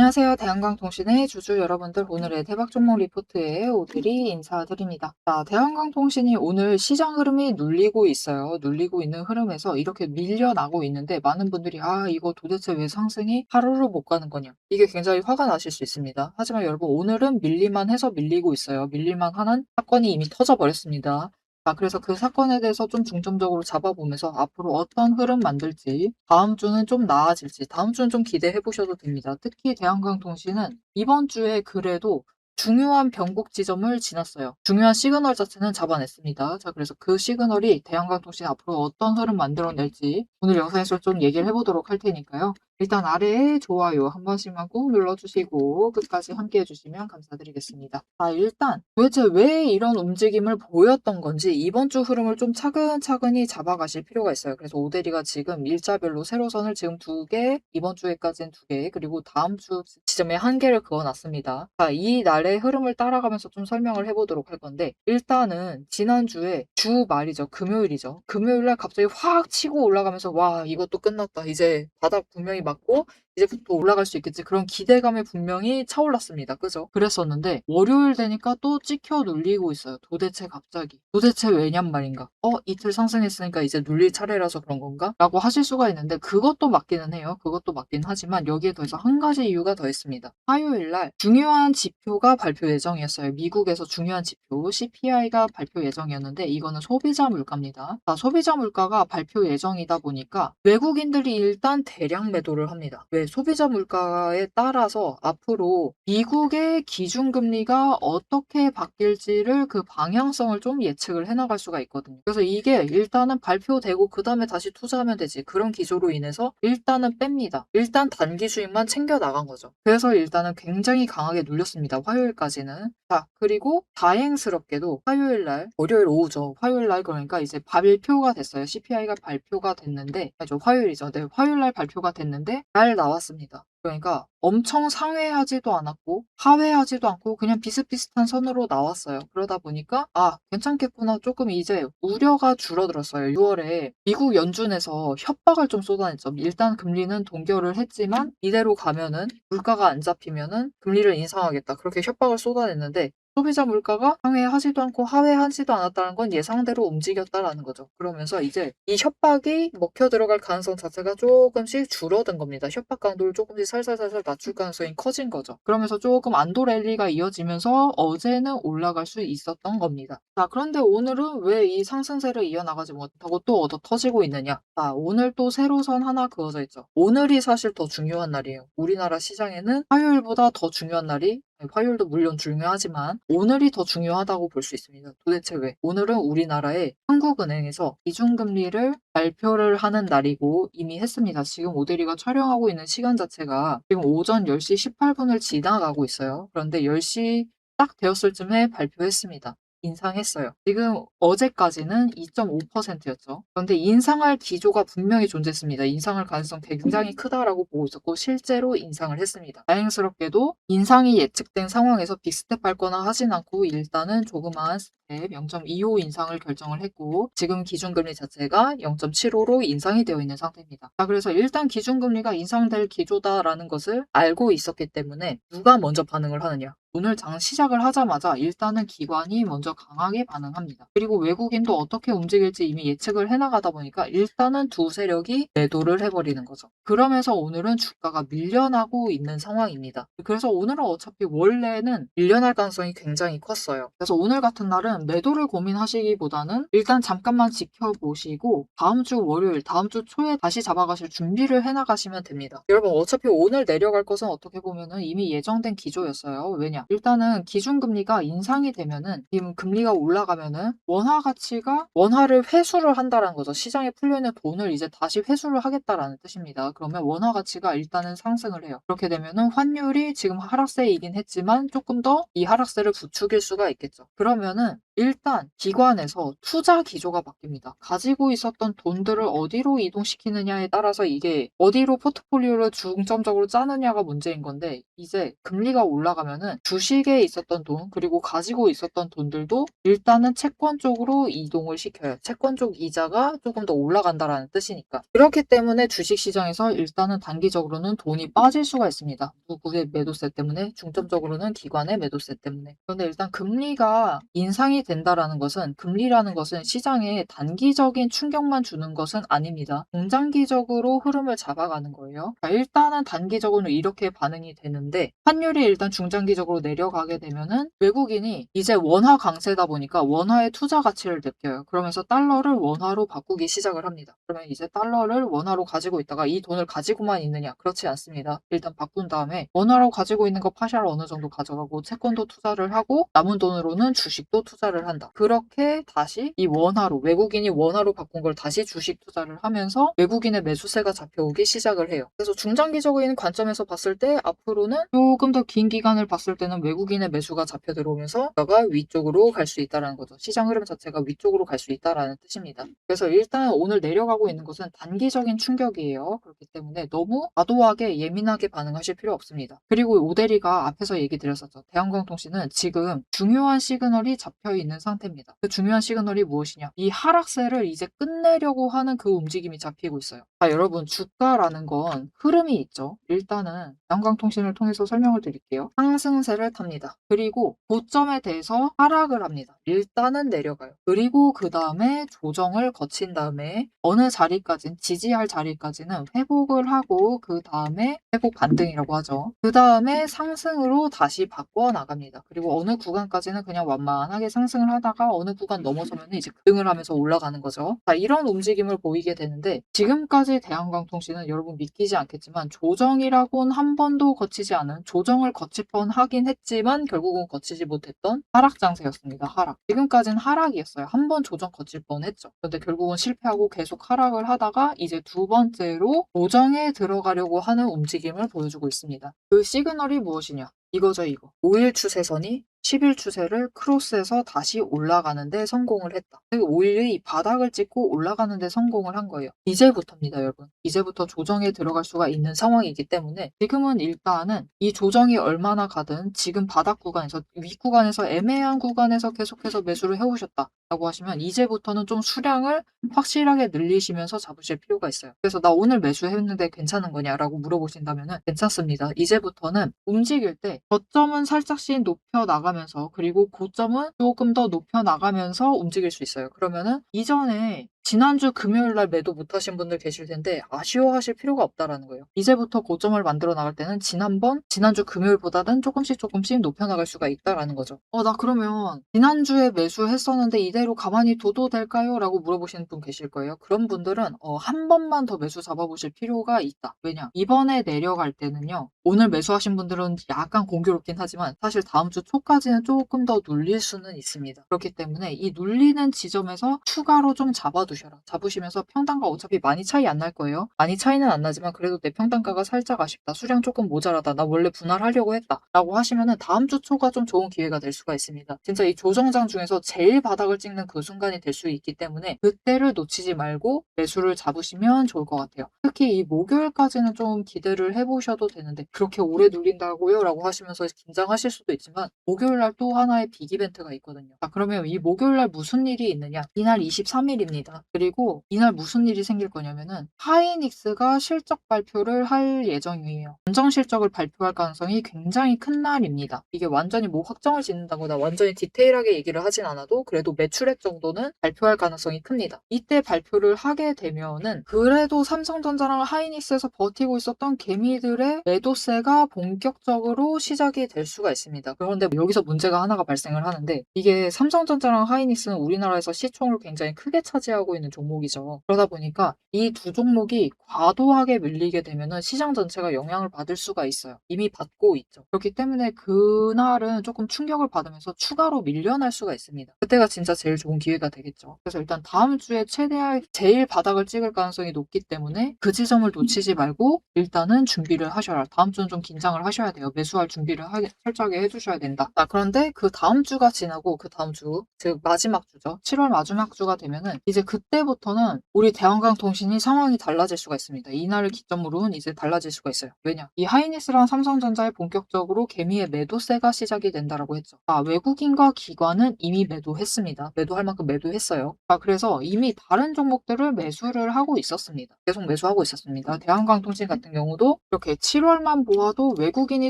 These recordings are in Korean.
안녕하세요. 대한광통신의 주주 여러분들, 오늘의 대박 종목 리포트에 오드리 인사드립니다. 자, 대한광통신이 오늘 시장 흐름이 눌리고 있어요. 눌리고 있는 흐름에서 이렇게 밀려나고 있는데 많은 분들이 이거 도대체 왜 상승이 하루를 못 가는 거냐, 이게 굉장히 화가 나실 수 있습니다. 하지만 여러분, 오늘은 밀릴만 해서 밀리고 있어요. 밀릴만 하는 사건이 이미 터져버렸습니다. 자, 그래서 그 사건에 대해서 좀 중점적으로 잡아보면서 앞으로 어떤 흐름 만들지, 다음 주는 좀 나아질지, 다음 주는 좀 기대해 보셔도 됩니다. 특히 대한광통신은 이번 주에 그래도 중요한 변곡 지점을 지났어요. 중요한 시그널 자체는 잡아냈습니다. 자, 그래서 그 시그널이 대한광통신 앞으로 어떤 흐름 만들어낼지 오늘 영상에서 좀 얘기를 해보도록 할 테니까요. 일단 아래에 좋아요 한 번씩만 꾹 눌러주시고 끝까지 함께 해주시면 감사드리겠습니다. 자, 일단 도대체 왜 이런 움직임을 보였던 건지 이번 주 흐름을 좀 차근차근히 잡아가실 필요가 있어요. 그래서 오데리가 지금 일자별로 세로선을 지금 2개, 이번 주에까지는 2개, 그리고 다음 주 지점에 1개를 그어놨습니다. 자, 이 날의 흐름을 따라가면서 좀 설명을 해보도록 할 건데, 일단은 지난주에 주 말이죠. 금요일이죠. 금요일날 갑자기 확 치고 올라가면서 와, 이것도 끝났다, 이제 바닥 분명히 맞고 이제부터 올라갈 수 있겠지, 그런 기대감에 분명히 차올랐습니다. 그죠? 그랬었는데 월요일 되니까 또 찍혀 눌리고 있어요. 도대체 갑자기. 도대체 왜냔 말인가? 이틀 상승했으니까 이제 눌릴 차례라서 그런 건가? 라고 하실 수가 있는데, 그것도 맞기는 해요. 그것도 맞긴 하지만 여기에 더해서 한 가지 이유가 더 있습니다. 화요일 날 중요한 지표가 발표 예정이었어요. 미국에서 중요한 지표 CPI가 발표 예정이었는데, 이거는 소비자 물가입니다. 자, 소비자 물가가 발표 예정이다 보니까 외국인들이 일단 대량 매도를 합니다. 왜? 소비자 물가에 따라서 앞으로 미국의 기준금리가 어떻게 바뀔지를, 그 방향성을 좀 예측을 해나갈 수가 있거든요. 그래서 이게 일단은 발표되고 그 다음에 다시 투자하면 되지, 그런 기조로 인해서 일단은 뺍니다. 일단 단기 수익만 챙겨 나간 거죠. 그래서 일단은 굉장히 강하게 눌렸습니다. 화요일까지는. 자, 그리고 다행스럽게도 화요일날, 월요일 오후죠. 화요일날, 그러니까 이제 발표가 됐어요. CPI가 발표가 됐는데, 아니죠, 화요일이죠. 네, 화요일날 발표가 됐는데 잘 나왔습니다. 그러니까 엄청 상회하지도 않았고 하회하지도 않고 그냥 비슷비슷한 선으로 나왔어요. 그러다 보니까 괜찮겠구나, 조금 이제 우려가 줄어들었어요. 6월에 미국 연준에서 협박을 좀 쏟아냈죠. 일단 금리는 동결을 했지만 이대로 가면은, 물가가 안 잡히면은 금리를 인상하겠다, 그렇게 협박을 쏟아냈는데, 소비자 물가가 상회하지도 않고 하회하지도 않았다는 건 예상대로 움직였다라는 거죠. 그러면서 이제 이 협박이 먹혀 들어갈 가능성 자체가 조금씩 줄어든 겁니다. 협박 강도를 조금씩 살살살살 낮출 가능성이 커진 거죠. 그러면서 조금 안도 랠리가 이어지면서 어제는 올라갈 수 있었던 겁니다. 자, 그런데 오늘은 왜 이 상승세를 이어나가지 못하고 또 얻어 터지고 있느냐? 자, 오늘 또 세로선 하나 그어져 있죠. 오늘이 사실 더 중요한 날이에요. 우리나라 시장에는 화요일보다 더 중요한 날이, 화요일도 물론 중요하지만 오늘이 더 중요하다고 볼 수 있습니다. 도대체 왜? 오늘은 우리나라의 한국은행에서 기준금리를 발표를 하는 날이고 이미 했습니다. 지금 오데리가 촬영하고 있는 시간 자체가 지금 오전 10시 18분을 지나가고 있어요. 그런데 10시 딱 되었을 쯤에 발표했습니다. 인상했어요. 지금 어제까지는 2.5%였죠. 그런데 인상할 기조가 분명히 존재했습니다. 인상할 가능성 굉장히 크다라고 보고 있었고 실제로 인상을 했습니다. 다행스럽게도 인상이 예측된 상황에서 빅스텝 밟거나 하진 않고 일단은 조그마한 스텝 0.25 인상을 결정을 했고, 지금 기준금리 자체가 0.75로 인상이 되어 있는 상태입니다. 자, 그래서 일단 기준금리가 인상될 기조다라는 것을 알고 있었기 때문에 누가 먼저 반응을 하느냐? 오늘 장 시작을 하자마자 일단은 기관이 먼저 강하게 반응합니다. 그리고 외국인도 어떻게 움직일지 이미 예측을 해나가다 보니까 일단은 두 세력이 매도를 해버리는 거죠. 그러면서 오늘은 주가가 밀려나고 있는 상황입니다. 그래서 오늘은 어차피 원래는 밀려날 가능성이 굉장히 컸어요. 그래서 오늘 같은 날은 매도를 고민하시기보다는 일단 잠깐만 지켜보시고 다음 주 월요일, 다음 주 초에 다시 잡아가실 준비를 해나가시면 됩니다. 여러분, 어차피 오늘 내려갈 것은 어떻게 보면은 이미 예정된 기조였어요. 왜냐? 일단은 기준금리가 인상이 되면은, 지금 금리가 올라가면은 원화 가치가, 원화를 회수를 한다라는 거죠. 시장에 풀려있는 돈을 이제 다시 회수를 하겠다라는 뜻입니다. 그러면 원화 가치가 일단은 상승을 해요. 그렇게 되면은 환율이 지금 하락세이긴 했지만 조금 더 이 하락세를 부추길 수가 있겠죠. 그러면은 일단 기관에서 투자 기조가 바뀝니다. 가지고 있었던 돈들을 어디로 이동시키느냐에 따라서 이게 어디로 포트폴리오를 중점적으로 짜느냐가 문제인 건데, 이제 금리가 올라가면은 주식에 있었던 돈 그리고 가지고 있었던 돈들도 일단은 채권 쪽으로 이동을 시켜요. 채권 쪽 이자가 조금 더 올라간다라는 뜻이니까. 그렇기 때문에 주식 시장에서 일단은 단기적으로는 돈이 빠질 수가 있습니다. 누구의 매도세 때문에, 중점적으로는 기관의 매도세 때문에. 그런데 일단 금리가 인상이 된다라는 것은, 금리라는 것은 시장에 단기적인 충격만 주는 것은 아닙니다. 중장기적으로 흐름을 잡아가는 거예요. 자, 일단은 단기적으로 이렇게 반응이 되는데, 환율이 일단 중장기적으로 내려가게 되면은 외국인이 이제 원화 강세다 보니까 원화의 투자 가치를 느껴요. 그러면서 달러를 원화로 바꾸기 시작을 합니다. 그러면 이제 달러를 원화로 가지고 있다가 이 돈을 가지고만 있느냐? 그렇지 않습니다. 일단 바꾼 다음에 원화로 가지고 있는 거 파ሻ를 어느 정도 가져가고 채권도 투자를 하고 남은 돈으로는 주식도 투자를 한다. 그렇게 다시 이 원화로, 외국인이 원화로 바꾼 걸 다시 주식 투자를 하면서 외국인의 매수세가 잡혀오기 시작을 해요. 그래서 중장기적인 관점에서 봤을 때 앞으로는 조금 더 긴 기간을 봤을 때는 외국인의 매수가 잡혀 들어오면서 가 위쪽으로 갈 수 있다는 거죠. 시장 흐름 자체가 위쪽으로 갈 수 있다는 뜻입니다. 그래서 일단 오늘 내려가고 있는 것은 단기적인 충격이에요. 그렇기 때문에 너무 과도하게 예민하게 반응하실 필요 없습니다. 그리고 오대리가 앞에서 얘기 드렸었죠. 대한항공통신은 지금 중요한 시그널이 잡혀 있는 상태입니다. 그 중요한 시그널이 무엇이냐? 이 하락세를 이제 끝내려고 하는 그 움직임이 잡히고 있어요. 자, 여러분, 주가라는 건 흐름이 있죠. 일단은 대한항공통신을 통해서 설명을 드릴게요. 상승세를 탑니다. 그리고 고점에 대해서 하락을 합니다. 일단은 내려가요. 그리고 그 다음에 조정을 거친 다음에 어느 자리까지는, 지지할 자리까지는 회복을 하고 그 다음에 회복 반등이라고 하죠. 그 다음에 상승으로 다시 바꿔 나갑니다. 그리고 어느 구간까지는 그냥 완만하게 상승을 하다가 어느 구간 넘어서면 이제 급등을 하면서 올라가는 거죠. 자, 이런 움직임을 보이게 되는데, 지금까지 대한항공통신은 여러분 믿기지 않겠지만 조정이라고는 한 번도 거치지 않은, 조정을 거칠 뻔 하긴 했지만 결국은 거치지 못했던 하락 장세였습니다. 하락. 지금까지는 하락이었어요. 한 번 조정 거칠 뻔했죠. 그런데 결국은 실패하고 계속 하락을 하다가 이제 두 번째로 조정에 들어가려고 하는 움직임을 보여주고 있습니다. 그 시그널이 무엇이냐? 이거죠, 이거. 5일 추세선이 10일 추세를 크로스해서 다시 올라가는 데 성공을 했다. 5일의 바닥을 찍고 올라가는 데 성공을 한 거예요. 이제부터입니다, 여러분. 이제부터 조정에 들어갈 수가 있는 상황이기 때문에 지금은 일단은 이 조정이 얼마나 가든 지금 바닥 구간에서, 윗구간에서, 애매한 구간에서 계속해서 매수를 해오셨다라고 하시면 이제부터는 좀 수량을 확실하게 늘리시면서 잡으실 필요가 있어요. 그래서 나 오늘 매수했는데 괜찮은 거냐라고 물어보신다면 괜찮습니다. 이제부터는 움직일 때 저점은 살짝씩 높여 나가면서 그리고 고점은 조금 더 높여 나가면서 움직일 수 있어요. 그러면은 이전에 지난주 금요일 날 매도 못하신 분들 계실 텐데 아쉬워하실 필요가 없다라는 거예요. 이제부터 고점을 만들어 나갈 때는 지난주 금요일보다는 조금씩 높여 나갈 수가 있다라는 거죠. 나 그러면 지난주에 매수했었는데 이대로 가만히 둬도 될까요? 라고 물어보시는 분 계실 거예요. 그런 분들은 한 번만 더 매수 잡아보실 필요가 있다. 왜냐? 이번에 내려갈 때는요. 오늘 매수하신 분들은 약간 공교롭긴 하지만 사실 다음 주 초까지는 조금 더 눌릴 수는 있습니다. 그렇기 때문에 이 눌리는 지점에서 추가로 좀 잡아두셔라. 잡으시면서 평단가 어차피 많이 차이 안 날 거예요. 많이 차이는 안 나지만 그래도 내 평단가가 살짝 아쉽다. 수량 조금 모자라다. 나 원래 분할하려고 했다. 라고 하시면은 다음 주 초가 좀 좋은 기회가 될 수가 있습니다. 진짜 이 조정장 중에서 제일 바닥을 찍는 그 순간이 될 수 있기 때문에 그때를 놓치지 말고 매수를 잡으시면 좋을 것 같아요. 특히 이 목요일까지는 좀 기대를 해보셔도 되는데 그렇게 오래 눌린다고요? 라고 하시면서 긴장하실 수도 있지만 목요일날 또 하나의 빅 이벤트가 있거든요. 자, 그러면 이 목요일날 무슨 일이 있느냐? 이날 23일입니다. 그리고 이날 무슨 일이 생길 거냐면은 하이닉스가 실적 발표를 할 예정이에요. 안정 실적을 발표할 가능성이 굉장히 큰 날입니다. 이게 완전히 뭐 확정을 짓는다거나 완전히 디테일하게 얘기를 하진 않아도 그래도 매출액 정도는 발표할 가능성이 큽니다. 이때 발표를 하게 되면은 그래도 삼성전자랑 하이닉스에서 버티고 있었던 개미들의 매도세가 본격적으로 시작이 될 수가 있습니다. 그런데 여기서 문제가 하나가 발생을 하는데 이게 삼성전자랑 하이닉스는 우리나라에서 시총을 굉장히 크게 차지하고 하고 있는 종목이죠. 그러다 보니까 이 두 종목이 과도하게 밀리게 되면은 시장 전체가 영향을 받을 수가 있어요. 이미 받고 있죠. 그렇기 때문에 그날은 조금 충격을 받으면서 추가로 밀려날 수가 있습니다. 그때가 진짜 제일 좋은 기회가 되겠죠. 그래서 일단 다음 주에 최대한 제일 바닥을 찍을 가능성이 높기 때문에 그 지점을 놓치지 말고 일단은 준비를 하셔라. 다음 주는 좀 긴장을 하셔야 돼요. 매수할 준비를 철저하게 해주셔야 된다. 그런데 그 다음 주가 지나고 그 다음 주, 즉 마지막 주죠. 7월 마지막 주가 되면은 이제 그때부터는 우리 대한강통신이 상황이 달라질 수가 있습니다. 이날을 기점으로는 이제 달라질 수가 있어요. 왜냐? 이 하이닉스랑 삼성전자에 본격적으로 개미의 매도세가 시작이 된다라고 했죠. 외국인과 기관은 이미 매도했습니다. 매도할 만큼 매도했어요. 그래서 이미 다른 종목들을 매수를 하고 있었습니다. 계속 매수하고 있었습니다. 대한강통신 같은 경우도 이렇게 7월만 보아도 외국인이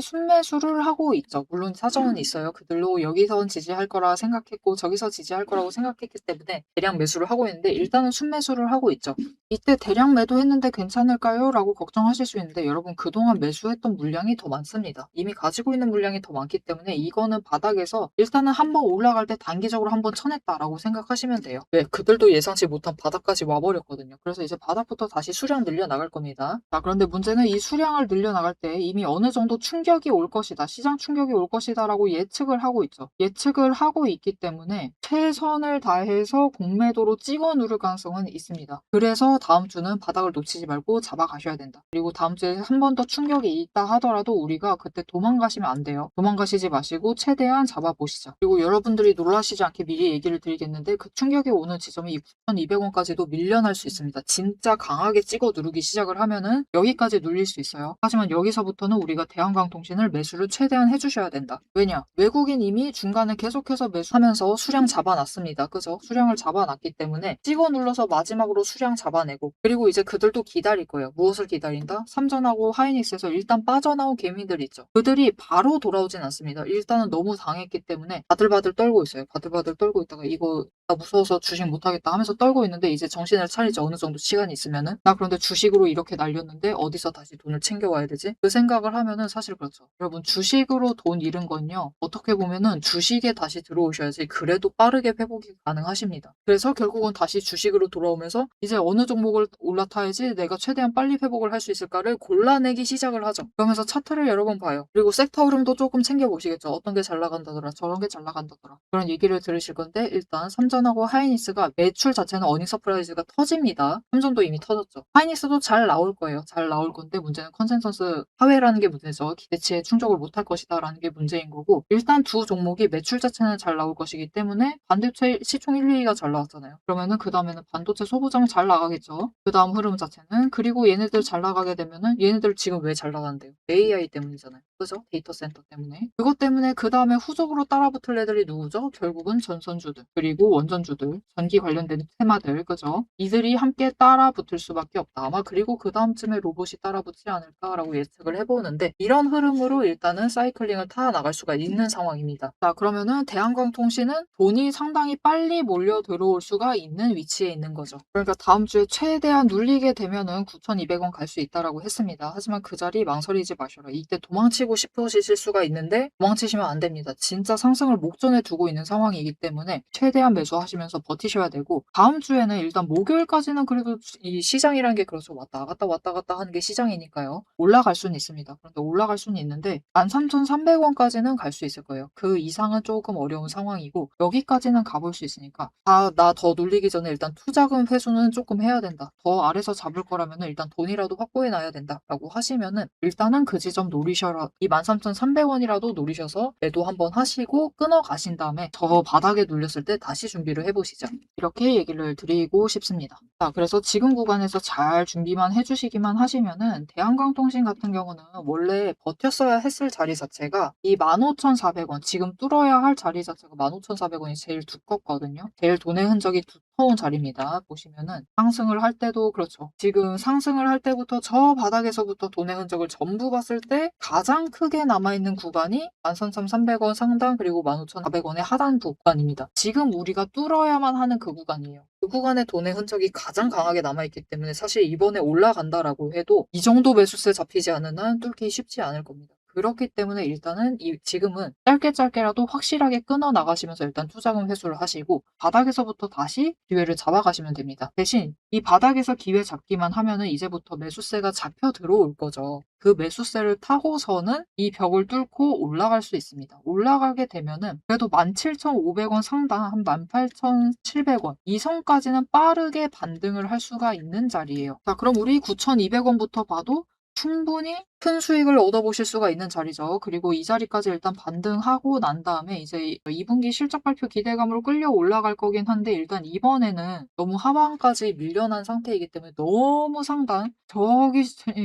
순매수를 하고 있죠. 물론 사정은 있어요. 그들로 여기선 지지할 거라 생각했고 저기서 지지할 거라고 생각했기 때문에 대량 매수를 하고 있는데 일단은 순매수를 하고 있죠. 이때 대량 매도했는데 괜찮을까요? 라고 걱정하실 수 있는데 여러분 그동안 매수했던 물량이 더 많습니다. 이미 가지고 있는 물량이 더 많기 때문에 이거는 바닥에서 일단은 한번 올라갈 때 단기적으로 한번 쳐냈다라고 생각하시면 돼요. 왜? 그들도 예상치 못한 바닥까지 와버렸거든요. 그래서 이제 바닥부터 다시 수량 늘려 나갈 겁니다. 그런데 문제는 이 수량을 늘려 나갈 때 이미 어느 정도 충격이 올 것이다. 시장 충격이 올 것이다 라고 예측을 하고 있죠. 예측을 하고 있기 때문에 최선을 다해서 공매도로 찍어 누를 가능성은 있습니다. 그래서 다음 주는 바닥을 놓치지 말고 잡아가셔야 된다. 그리고 다음 주에 한 번 더 충격이 있다 하더라도 우리가 그때 도망가시면 안 돼요. 도망가시지 마시고 최대한 잡아보시자. 그리고 여러분들이 놀라시지 않게 미리 얘기를 드리겠는데 그 충격이 오는 지점이 9,200원까지도 밀려날 수 있습니다. 진짜 강하게 찍어 누르기 시작을 하면은 여기까지 눌릴 수 있어요. 하지만 여기서부터는 우리가 대한강통신을 매수를 최대한 해주셔야 된다. 왜냐? 외국인 이미 중간에 계속해서 매수하면서 수량 잡아놨습니다. 그죠? 수량을 잡아놨기 때문에 찍어 눌러서 마지막으로 수량 잡아내고 그리고 이제 그들도 기다릴 거예요. 무엇을 기다린다? 삼전하고 하이닉스에서 일단 빠져나온 개미들 있죠. 그들이 바로 돌아오진 않습니다. 일단은 너무 당했기 때문에 바들바들 떨고 있어요. 바들바들 떨고 있다가 이거 나 무서워서 주식 못하겠다 하면서 떨고 있는데 이제 정신을 차리죠. 어느 정도 시간이 있으면은 나 그런데 주식으로 이렇게 날렸는데 어디서 다시 돈을 챙겨와야 되지? 그 생각을 하면은 사실 그렇죠. 여러분 주식으로 돈 잃은 건요. 어떻게 보면은 주식에 다시 들어오셔야지 그래도 빠르게 회복이 가능하십니다. 그래서 결국은 다시 주식으로 돌아오면서 이제 어느 종목을 올라타야지 내가 최대한 빨리 회복을 할 수 있을까를 골라내기 시작을 하죠. 그러면서 차트를 여러 번 봐요. 그리고 섹터 흐름도 조금 챙겨보시겠죠. 어떤 게 잘 나간다더라. 저런 게 잘 나간다더라. 그런 얘기를 들으실 건데 일단 삼전하고 하이닉스가 매출 자체는 어닝 서프라이즈가 터집니다. 삼전도 이미 터졌죠. 하이닉스도 잘 나올 거예요. 잘 나올 건데 문제는 컨센서스 하회라는 게 문제죠. 기대치에 충족을 못할 것이다 라는 게 문제인 거고 일단 두 종목이 매출 자체는 잘 나올 것이기 때문에 반도체 시총 1, 2위가 잘 나왔잖아요. 그러면은 그 다음에는 반도체 소부장 잘 나가겠죠. 그 다음 흐름 자체는 그리고 얘네들 잘 나가게 되면은 얘네들 지금 왜 잘 나간대요? AI 때문이잖아요. 그죠? 데이터 센터 때문에. 그것 때문에 그 다음에 후속으로 따라붙을 애들이 누구죠? 결국은 전선주들 그리고 원전주들 전기 관련된 테마들 그죠? 이들이 함께 따라붙을 수밖에 없다. 아마 그리고 그 다음쯤에 로봇이 따라붙지 않을까라고 예측을 해보는데 이런 흐름으로 일단은 사이클링을 타 나갈 수가 있는 상황입니다. 그러면은 대한광통신은 돈이 상당히 빨리 몰려 들어올 수가 있는 위치에 있는 거죠. 그러니까 다음 주에 최대한 눌리게 되면은 9,200원 갈 수 있다라고 했습니다. 하지만 그 자리 망설이지 마셔라. 이때 도망치고 싶으실 수가 있는데 도망치시면 안 됩니다. 진짜 상승을 목전에 두고 있는 상황이기 때문에 최대한 매수하시면서 버티셔야 되고 다음 주에는 일단 목요일까지는 그래도 이 시장이라는 게 그렇죠. 왔다 갔다 하는 게 시장이니까요. 올라갈 수는 있습니다. 그런데 올라갈 수는 있는데 13,300원까지는 갈 수 있을 거예요. 그 이상은 조금 어려운 상황이고 여기까지는 가볼 수 있으니까 나 더 눌리기 전에 일단 투자금 회수는 조금 해야 된다. 더 아래서 잡을 거라면은 일단 돈이라도 확보해 놔야 된다라고 하시면은 일단은 그 지점 노리셔라. 이 13,300원이라도 노리셔서 매도 한번 하시고 끊어 가신 다음에 저 바닥에 눌렸을 때 다시 준비를 해보시죠. 이렇게 얘기를 드리고 싶습니다. 그래서 지금 구간에서 잘 준비만 해주시기만 하시면은 대한광통신 같은 경우는 원래 버텼어야 했을 자리 자체가 이 15,400원 지금 뚫어야 할 자리 자체가 15,400원이 제일 두껍거든요. 제일 돈의 흔적이 두터운 자리입니다. 보시면은 상승을 할 때도 그렇죠. 지금 상승을 할 때부터 저 바닥에서부터 돈의 흔적을 전부 봤을 때 가장 크게 남아있는 구간이 13,300원 상단 그리고 15,400원의 하단 구간입니다. 지금 우리가 뚫어야만 하는 그 구간이에요. 그 구간에 돈의 흔적이 가장 강하게 남아있기 때문에 사실 이번에 올라간다라고 해도 이 정도 매수세 잡히지 않는 한 뚫기 쉽지 않을 겁니다. 그렇기 때문에 일단은 지금은 짧게라도 확실하게 끊어 나가시면서 일단 투자금 회수를 하시고 바닥에서부터 다시 기회를 잡아가시면 됩니다. 대신 이 바닥에서 기회 잡기만 하면은 이제부터 매수세가 잡혀 들어올 거죠. 그 매수세를 타고서는 이 벽을 뚫고 올라갈 수 있습니다. 올라가게 되면은 그래도 17,500원 상당 한 18,700원 이 선까지는 빠르게 반등을 할 수가 있는 자리예요. 자, 그럼 우리 9,200원부터 봐도 충분히 큰 수익을 얻어보실 수가 있는 자리죠. 그리고 이 자리까지 일단 반등하고 난 다음에 이제 2분기 실적 발표 기대감으로 끌려 올라갈 거긴 한데 일단 이번에는 너무 하방까지 밀려난 상태이기 때문에 너무 상단 저기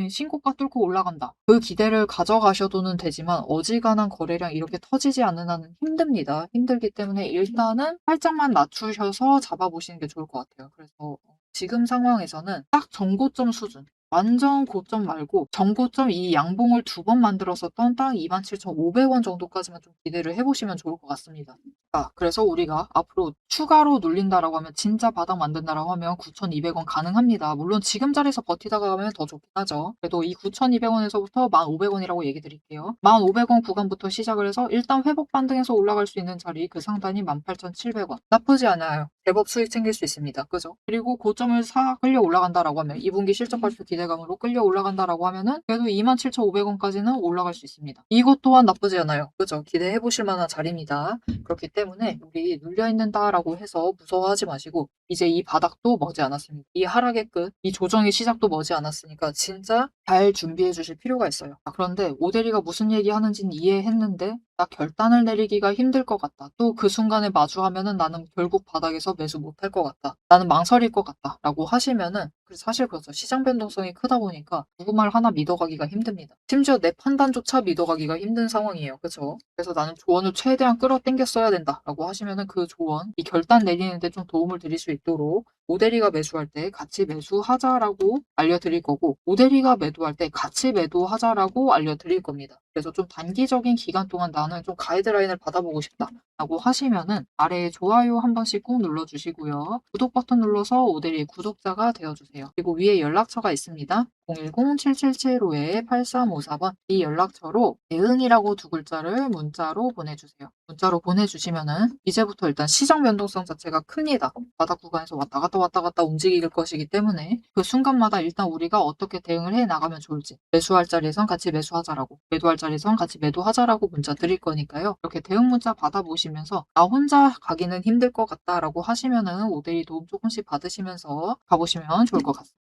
신고가 뚫고 올라간다. 그 기대를 가져가셔도는 되지만 어지간한 거래량 이렇게 터지지 않는 한은 힘듭니다. 힘들기 때문에 일단은 살짝만 낮추셔서 잡아보시는 게 좋을 것 같아요. 그래서 지금 상황에서는 딱 정고점 수준 완전 고점 말고 정고점 이 양봉을 2번 만들었었던 딱 27,500원 정도까지만 좀 기대를 해보시면 좋을 것 같습니다. 그래서 우리가 앞으로 추가로 눌린다라고 하면 진짜 바닥 만든다라고 하면 9,200원 가능합니다. 물론 지금 자리에서 버티다가 가면 더 좋긴 하죠. 그래도 이 9,200원에서부터 1,500원이라고 얘기 드릴게요. 1,500원 구간부터 시작을 해서 일단 회복 반등해서 올라갈 수 있는 자리 그 상단이 18,700원. 나쁘지 않아요. 제법 수익 챙길 수 있습니다. 그죠? 그리고 고점을 끌려 올라간다라고 하면 2분기 실적 발표 기대감으로 끌려 올라간다라고 하면은 그래도 27,500원까지는 올라갈 수 있습니다. 이것 또한 나쁘지 않아요. 그죠? 기대해 보실 만한 자리입니다. 그렇기 때문에 우리 눌려있는다라고 해서 무서워하지 마시고 이제 이 바닥도 머지 않았습니다. 이 하락의 끝, 이 조정의 시작도 머지 않았으니까 진짜 잘 준비해 주실 필요가 있어요. 그런데 오대리가 무슨 얘기 하는지는 이해했는데 나 결단을 내리기가 힘들 것 같다. 또 그 순간에 마주하면은 나는 결국 바닥에서 매수 못할 것 같다. 나는 망설일 것 같다. 라고 하시면은 사실 그렇죠. 시장 변동성이 크다 보니까 누구 말 하나 믿어가기가 힘듭니다. 심지어 내 판단조차 믿어가기가 힘든 상황이에요. 그죠? 그래서 나는 조언을 최대한 끌어당겼어야 된다. 라고 하시면은 그 조언, 이 결단 내리는데 좀 도움을 드릴 수 있도록 오대리가 매수할 때 같이 매수하자라고 알려드릴 거고 오대리가 매도할 때 같이 매도하자라고 알려드릴 겁니다. 그래서 좀 단기적인 기간 동안 나는 좀 가이드라인을 받아보고 싶다 라고 하시면은 아래에 좋아요 한 번씩 꼭 눌러주시고요. 구독 버튼 눌러서 오대리 구독자가 되어주세요. 그리고 위에 연락처가 있습니다. 010-7775-8354번 이 연락처로 대응이라고 2글자를 문자로 보내주세요. 문자로 보내주시면은 이제부터 일단 시장 변동성 자체가 큽니다. 바닥 구간에서 왔다 갔다 움직일 것이기 때문에 그 순간마다 일단 우리가 어떻게 대응을 해 나가면 좋을지 매수할 자리에선 같이 매수하자라고 매도할 자리에선 같이 매도하자라고 문자 드릴 거니까요. 이렇게 대응 문자 받아보시면서 나 혼자 가기는 힘들 것 같다라고 하시면은 오대리 도움 조금씩 받으시면서 가보시면 좋을 것 같습니다.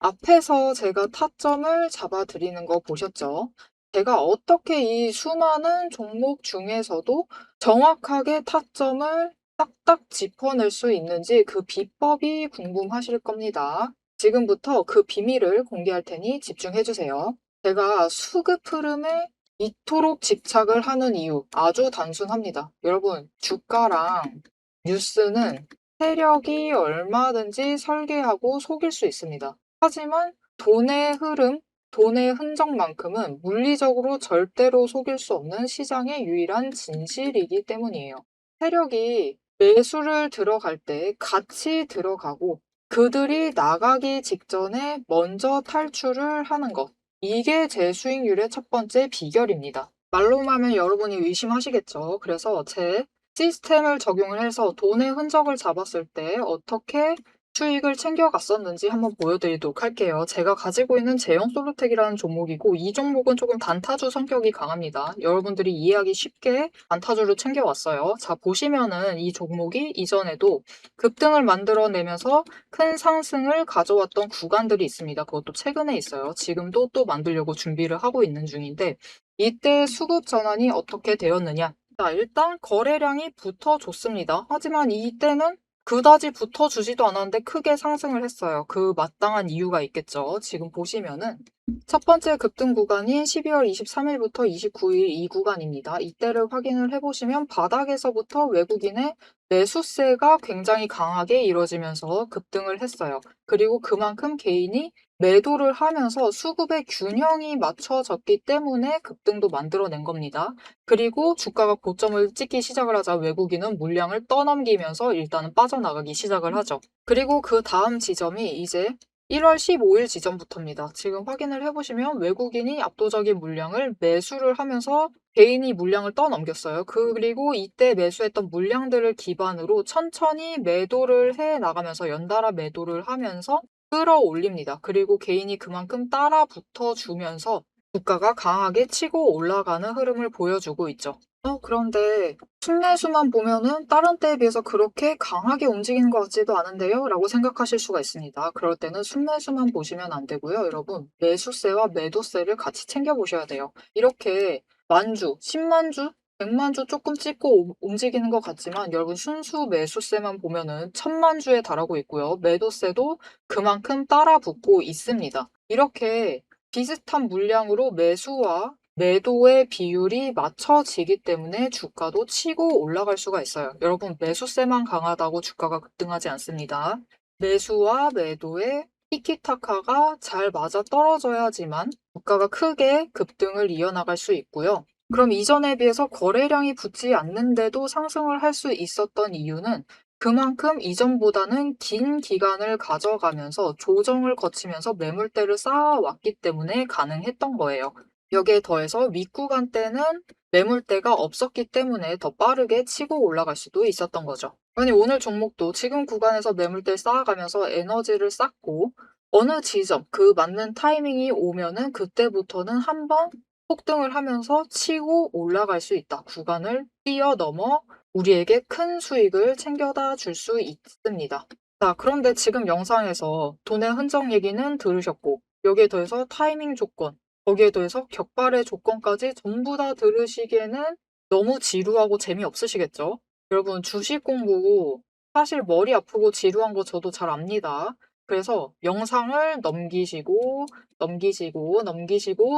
앞에서 제가 타점을 잡아드리는 거 보셨죠? 제가 어떻게 이 수많은 종목 중에서도 정확하게 타점을 딱딱 짚어낼 수 있는지 그 비법이 궁금하실 겁니다. 지금부터 그 비밀을 공개할 테니 집중해주세요. 제가 수급 흐름에 이토록 집착을 하는 이유 아주 단순합니다. 여러분, 주가랑 뉴스는 세력이 얼마든지 설계하고 속일 수 있습니다. 하지만 돈의 흐름, 돈의 흔적만큼은 물리적으로 절대로 속일 수 없는 시장의 유일한 진실이기 때문이에요. 세력이 매수를 들어갈 때 같이 들어가고 그들이 나가기 직전에 먼저 탈출을 하는 것. 이게 제 수익률의 첫 번째 비결입니다. 말로만 하면 여러분이 의심하시겠죠. 그래서 제 시스템을 적용을 해서 돈의 흔적을 잡았을 때 어떻게 수익을 챙겨갔었는지 한번 보여드리도록 할게요. 제가 가지고 있는 제형솔루텍이라는 종목이고 이 종목은 조금 단타주 성격이 강합니다. 여러분들이 이해하기 쉽게 단타주를 챙겨왔어요. 자, 보시면은 이 종목이 이전에도 급등을 만들어내면서 큰 상승을 가져왔던 구간들이 있습니다. 그것도 최근에 있어요. 지금도 또 만들려고 준비를 하고 있는 중인데 이때 수급 전환이 어떻게 되었느냐? 자, 일단 거래량이 붙어줬습니다. 하지만 이때는 그다지 붙어주지도 않았는데 크게 상승을 했어요. 그 마땅한 이유가 있겠죠. 지금 보시면은 첫 번째 급등 구간인 12월 23일부터 29일 이 구간입니다. 이때를 확인을 해보시면 바닥에서부터 외국인의 매수세가 굉장히 강하게 이루어지면서 급등을 했어요. 그리고 그만큼 개인이 매도를 하면서 수급의 균형이 맞춰졌기 때문에 급등도 만들어낸 겁니다. 그리고 주가가 고점을 찍기 시작을 하자 외국인은 물량을 떠넘기면서 일단은 빠져나가기 시작을 하죠. 그리고 그 다음 지점이 이제 1월 15일 지점부터입니다. 지금 확인을 해보시면 외국인이 압도적인 물량을 매수를 하면서 개인이 물량을 떠넘겼어요. 그리고 이때 매수했던 물량들을 기반으로 천천히 매도를 해 나가면서 연달아 매도를 하면서 끌어올립니다. 그리고 개인이 그만큼 따라 붙어주면서 주가가 강하게 치고 올라가는 흐름을 보여주고 있죠. 그런데 순매수만 보면은 다른 때에 비해서 그렇게 강하게 움직이는 것 같지도 않은데요? 라고 생각하실 수가 있습니다. 그럴 때는 순매수만 보시면 안 되고요. 여러분, 매수세와 매도세를 같이 챙겨보셔야 돼요. 이렇게 만주, 10만주, 100만주 조금 찍고 움직이는 것 같지만 여러분 순수 매수세만 보면은 1000만주에 달하고 있고요. 매도세도 그만큼 따라 붙고 있습니다. 이렇게 비슷한 물량으로 매수와 매도의 비율이 맞춰지기 때문에 주가도 치고 올라갈 수가 있어요. 여러분, 매수세만 강하다고 주가가 급등하지 않습니다. 매수와 매도의 티키타카가 잘 맞아 떨어져야지만 주가가 크게 급등을 이어나갈 수 있고요. 그럼 이전에 비해서 거래량이 붙지 않는데도 상승을 할 수 있었던 이유는 그만큼 이전보다는 긴 기간을 가져가면서 조정을 거치면서 매물대를 쌓아왔기 때문에 가능했던 거예요. 여기에 더해서 윗구간 때는 매물대가 없었기 때문에 더 빠르게 치고 올라갈 수도 있었던 거죠. 아니, 오늘 종목도 지금 구간에서 매물대를 쌓아가면서 에너지를 쌓고 어느 지점, 그 맞는 타이밍이 오면은 그때부터는 한번 폭등을 하면서 치고 올라갈 수 있다. 구간을 뛰어넘어 우리에게 큰 수익을 챙겨다 줄 수 있습니다. 자, 그런데 지금 영상에서 돈의 흔적 얘기는 들으셨고 여기에 더해서 타이밍 조건, 거기에 더해서 격발의 조건까지 전부 다 들으시기에는 너무 지루하고 재미없으시겠죠? 여러분, 주식 공부 사실 머리 아프고 지루한 거 저도 잘 압니다. 그래서 영상을 넘기시고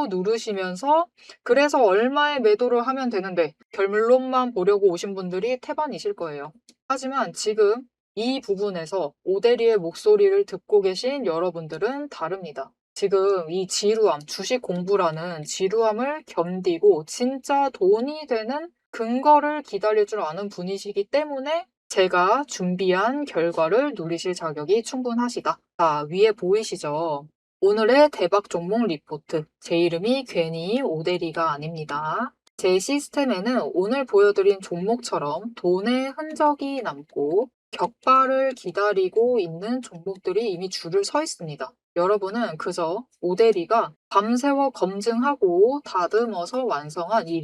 누르시면서 그래서 얼마에 매도를 하면 되는데 결론만 보려고 오신 분들이 태반이실 거예요. 하지만 지금 이 부분에서 오대리의 목소리를 듣고 계신 여러분들은 다릅니다. 지금 이 지루함, 주식 공부라는 지루함을 견디고 진짜 돈이 되는 근거를 기다릴 줄 아는 분이시기 때문에 제가 준비한 결과를 누리실 자격이 충분하시다. 자, 위에 보이시죠? 오늘의 대박 종목 리포트. 제 이름이 괜히 오대리가 아닙니다. 제 시스템에는 오늘 보여드린 종목처럼 돈의 흔적이 남고 격발을 기다리고 있는 종목들이 이미 줄을 서 있습니다. 여러분은 그저 오대리가 밤새워 검증하고 다듬어서 완성한 이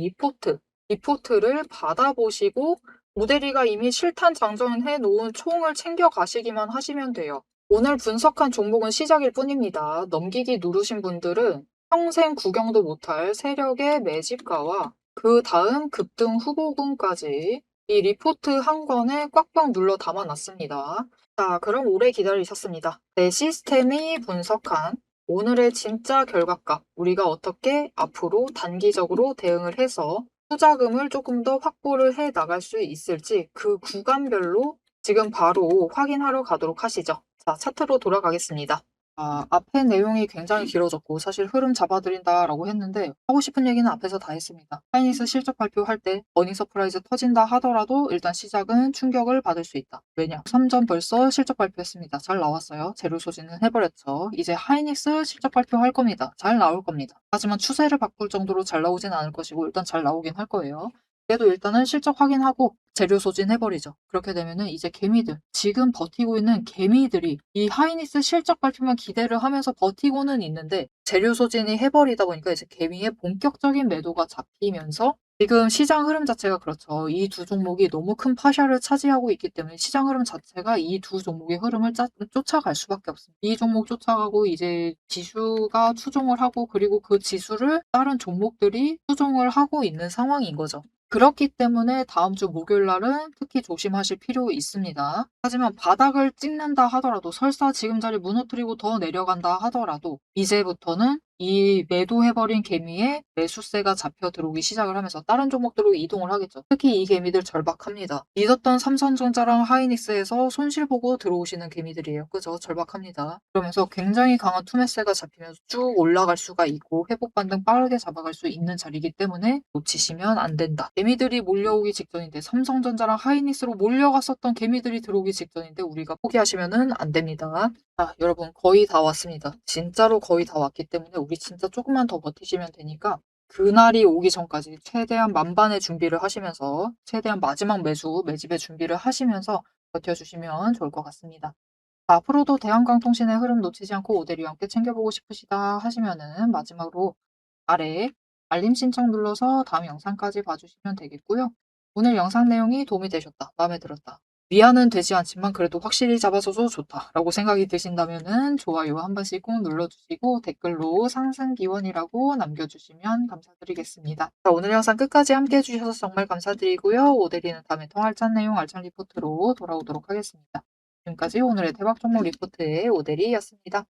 리포트를 받아보시고 오대리가 이미 실탄 장전해 놓은 총을 챙겨 가시기만 하시면 돼요. 오늘 분석한 종목은 시작일 뿐입니다. 넘기기 누르신 분들은 평생 구경도 못할 세력의 매집가와 그 다음 급등 후보군까지 이 리포트 한 권에 꽉꽉 눌러 담아놨습니다. 자, 그럼 오래 기다리셨습니다. 내 시스템이 분석한 오늘의 진짜 결과값, 우리가 어떻게 앞으로 단기적으로 대응을 해서 투자금을 조금 더 확보를 해 나갈 수 있을지 그 구간별로 지금 바로 확인하러 가도록 하시죠. 자, 차트로 돌아가겠습니다. 앞에 내용이 굉장히 길어졌고 사실 흐름 잡아드린다라고 했는데 하고 싶은 얘기는 앞에서 다 했습니다. 하이닉스 실적 발표할 때 어닝 서프라이즈 터진다 하더라도 일단 시작은 충격을 받을 수 있다. 왜냐? 3전 벌써 실적 발표했습니다. 잘 나왔어요. 재료 소진은 해버렸죠. 이제 하이닉스 실적 발표할 겁니다. 잘 나올 겁니다. 하지만 추세를 바꿀 정도로 잘 나오진 않을 것이고 일단 잘 나오긴 할 거예요. 그래도 일단은 실적 확인하고 재료 소진해버리죠. 그렇게 되면은 이제 개미들, 지금 버티고 있는 개미들이 이 하이닉스 실적 발표만 기대를 하면서 버티고는 있는데 재료 소진이 해버리다 보니까 이제 개미의 본격적인 매도가 잡히면서 지금 시장 흐름 자체가 그렇죠. 이 두 종목이 너무 큰 파샤를 차지하고 있기 때문에 시장 흐름 자체가 이 두 종목의 흐름을 쫓아갈 수밖에 없습니다. 이 종목 쫓아가고 이제 지수가 추종을 하고 그리고 그 지수를 다른 종목들이 추종을 하고 있는 상황인 거죠. 그렇기 때문에 다음 주 목요일 날은 특히 조심하실 필요 있습니다. 하지만 바닥을 찍는다 하더라도 설사 지금 자리 무너뜨리고 더 내려간다 하더라도 이제부터는 이 매도해버린 개미에 매수세가 잡혀 들어오기 시작을 하면서 다른 종목들로 이동을 하겠죠. 특히 이 개미들 절박합니다. 믿었던 삼성전자랑 하이닉스에서 손실 보고 들어오시는 개미들이에요. 그죠? 절박합니다. 그러면서 굉장히 강한 투매세가 잡히면서 쭉 올라갈 수가 있고 회복 반등 빠르게 잡아갈 수 있는 자리이기 때문에 놓치시면 안 된다. 개미들이 몰려오기 직전인데 삼성전자랑 하이닉스로 몰려갔었던 개미들이 들어오기 직전인데 우리가 포기하시면 안 됩니다. 자, 여러분 거의 다 왔습니다. 진짜로 거의 다 왔기 때문에 우리 진짜 조금만 더 버티시면 되니까 그날이 오기 전까지 최대한 만반의 준비를 하시면서 최대한 마지막 매집의 준비를 하시면서 버텨주시면 좋을 것 같습니다. 앞으로도 대한광통신의 흐름 놓치지 않고 오대리와 함께 챙겨보고 싶으시다 하시면은 마지막으로 아래 알림 신청 눌러서 다음 영상까지 봐주시면 되겠고요. 오늘 영상 내용이 도움이 되셨다, 마음에 들었다, 위안은 되지 않지만 그래도 확실히 잡아줘서 좋다라고 생각이 드신다면은 좋아요 한 번씩 꼭 눌러주시고 댓글로 상승 기원이라고 남겨주시면 감사드리겠습니다. 자, 오늘 영상 끝까지 함께 해주셔서 정말 감사드리고요. 오대리는 다음에 더 알찬 내용 알찬 리포트로 돌아오도록 하겠습니다. 지금까지 오늘의 대박 종목 리포트의 오대리였습니다.